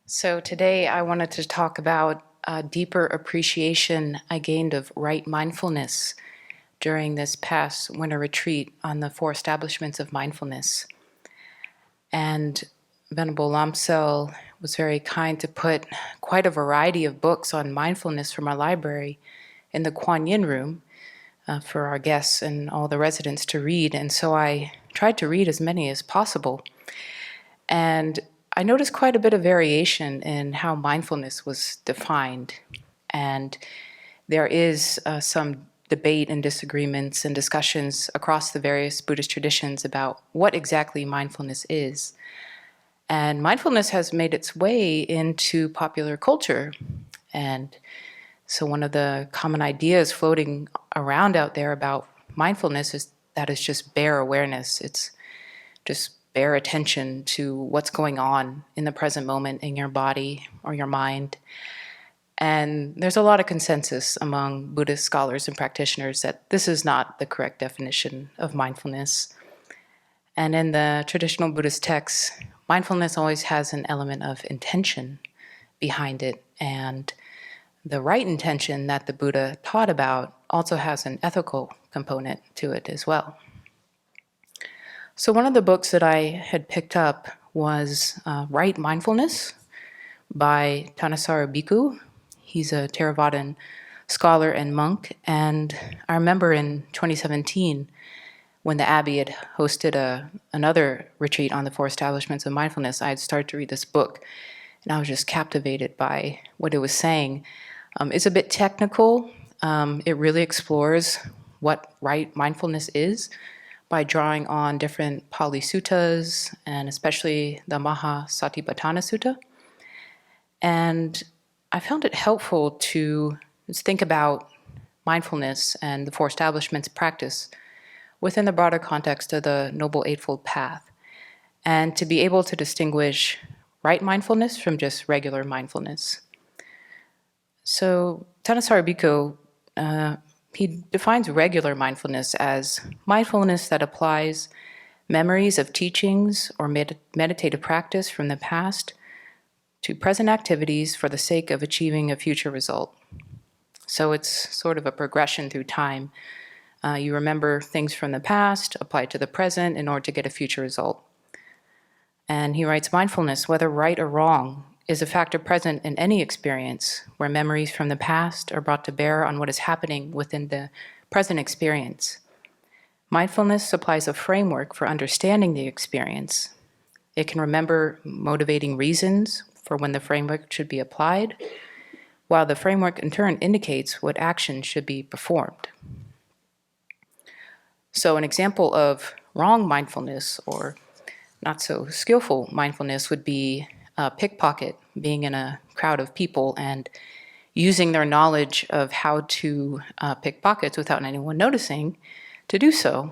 So today I wanted to talk about a deeper appreciation I gained of right mindfulness during this past winter retreat on the 4 establishments of mindfulness. And Venerable Lamsel was very kind to put quite a variety of books on mindfulness from our library in the Kuan Yin room for our guests and all the residents to read. And so I tried to read as many as possible. And I noticed quite a bit of variation in how mindfulness was defined. And there is some debate and disagreements and discussions across the various Buddhist traditions about what exactly mindfulness is. And mindfulness has made its way into popular culture. And so one of the common ideas floating around out there about mindfulness is that it's just bare awareness. It's just bare attention to what's going on in the present moment in your body or your mind. And there's a lot of consensus among Buddhist scholars and practitioners that this is not the correct definition of mindfulness. And in the traditional Buddhist texts, mindfulness always has an element of intention behind it. And the right intention that the Buddha taught about also has an ethical component to it as well. So one of the books that I had picked up was Right Mindfulness by Thanissaro Bhikkhu. He's a Theravadan scholar and monk. And I remember in 2017, when the Abbey had hosted another retreat on the 4 establishments of mindfulness, I had started to read this book. And I was just captivated by what it was saying. It's a bit technical. It really explores what right mindfulness is by drawing on different Pali suttas, and especially the Maha Satipatthana Sutta. And I found it helpful to think about mindfulness and the 4 establishments practice within the broader context of the Noble Eightfold Path, and to be able to distinguish right mindfulness from just regular mindfulness. So Thanissaro Bhikkhu, he defines regular mindfulness as mindfulness that applies memories of teachings or meditative practice from the past to present activities for the sake of achieving a future result. So it's sort of a progression through time. You remember things from the past, apply it to the present in order to get a future result. And he writes, mindfulness, whether right or wrong, is a factor present in any experience where memories from the past are brought to bear on what is happening within the present experience. Mindfulness supplies a framework for understanding the experience. It can remember motivating reasons for when the framework should be applied, while the framework in turn indicates what action should be performed. So an example of wrong mindfulness or not so skillful mindfulness would be a pickpocket being in a crowd of people and using their knowledge of how to pick pockets without anyone noticing to do so.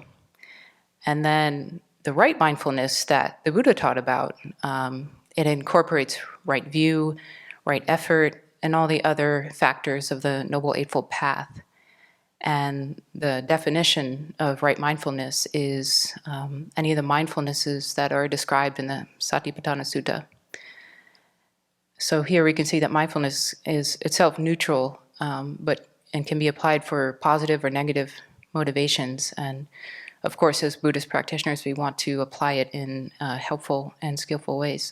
And then the right mindfulness that the Buddha taught about, it incorporates right view, right effort, and all the other factors of the Noble Eightfold Path. And the definition of right mindfulness is any of the mindfulnesses that are described in the Satipatthana Sutta. So here we can see that mindfulness is itself neutral, and can be applied for positive or negative motivations. And of course, as Buddhist practitioners, we want to apply it in helpful and skillful ways.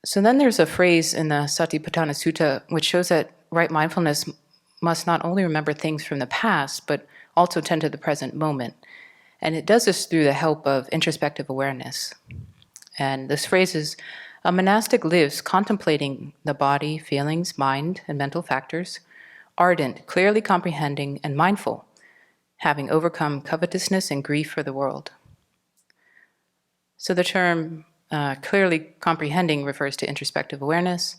So then there's a phrase in the Satipatthana Sutta which shows that right mindfulness must not only remember things from the past, but also tend to the present moment. And it does this through the help of introspective awareness. And this phrase is, a monastic lives contemplating the body, feelings, mind, and mental factors, ardent, clearly comprehending, and mindful, having overcome covetousness and grief for the world. So the term clearly comprehending refers to introspective awareness,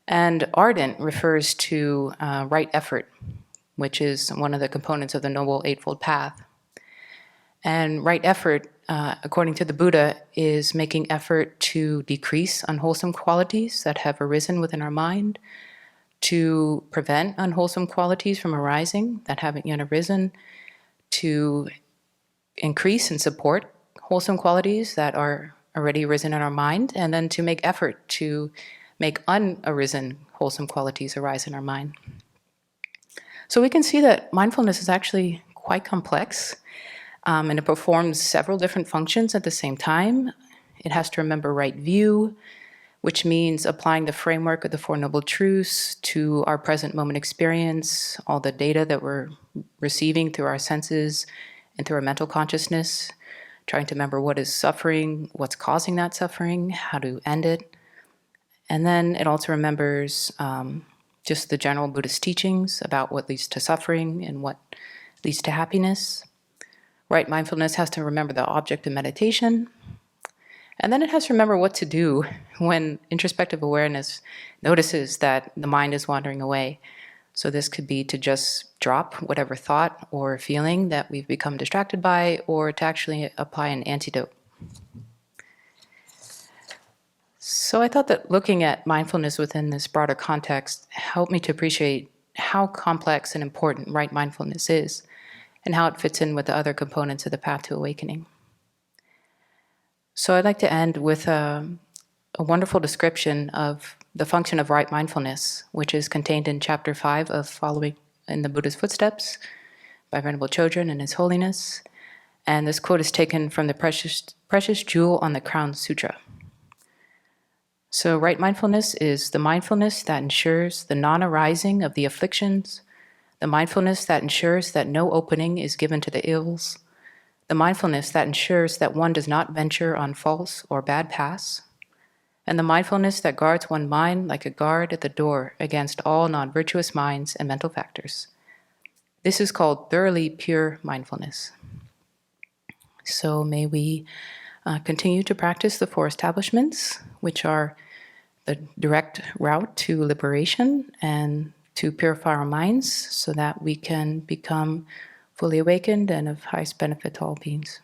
and ardent refers to right effort, which is one of the components of the Noble Eightfold Path. And right effort, according to the Buddha, is making effort to decrease unwholesome qualities that have arisen within our mind, to prevent unwholesome qualities from arising that haven't yet arisen, to increase and support wholesome qualities that are already arisen in our mind, and then to make effort to make unarisen wholesome qualities arise in our mind. So we can see that mindfulness is actually quite complex, and it performs several different functions at the same time. It has to remember right view, which means applying the framework of the Four Noble Truths to our present moment experience, all the data that we're receiving through our senses and through our mental consciousness, trying to remember what is suffering, what's causing that suffering, how to end it. And then it also remembers just the general Buddhist teachings about what leads to suffering and what leads to happiness. Right mindfulness has to remember the object of meditation. And then it has to remember what to do when introspective awareness notices that the mind is wandering away. So this could be to just drop whatever thought or feeling that we've become distracted by, or to actually apply an antidote. So I thought that looking at mindfulness within this broader context helped me to appreciate how complex and important right mindfulness is, and how it fits in with the other components of the path to awakening. So I'd like to end with a wonderful description of the function of right mindfulness, which is contained in Chapter 5 of Following in the Buddha's Footsteps by Venerable Chodron and His Holiness. And this quote is taken from the Precious Jewel on the Crown Sutra. So right mindfulness is the mindfulness that ensures the non-arising of the afflictions, the mindfulness that ensures that no opening is given to the ills, the mindfulness that ensures that one does not venture on false or bad paths, and the mindfulness that guards one's mind like a guard at the door against all non-virtuous minds and mental factors. This is called thoroughly pure mindfulness. So may we continue to practice the four establishments, which are the direct route to liberation and to purify our minds so that we can become fully awakened and of highest benefit to all beings.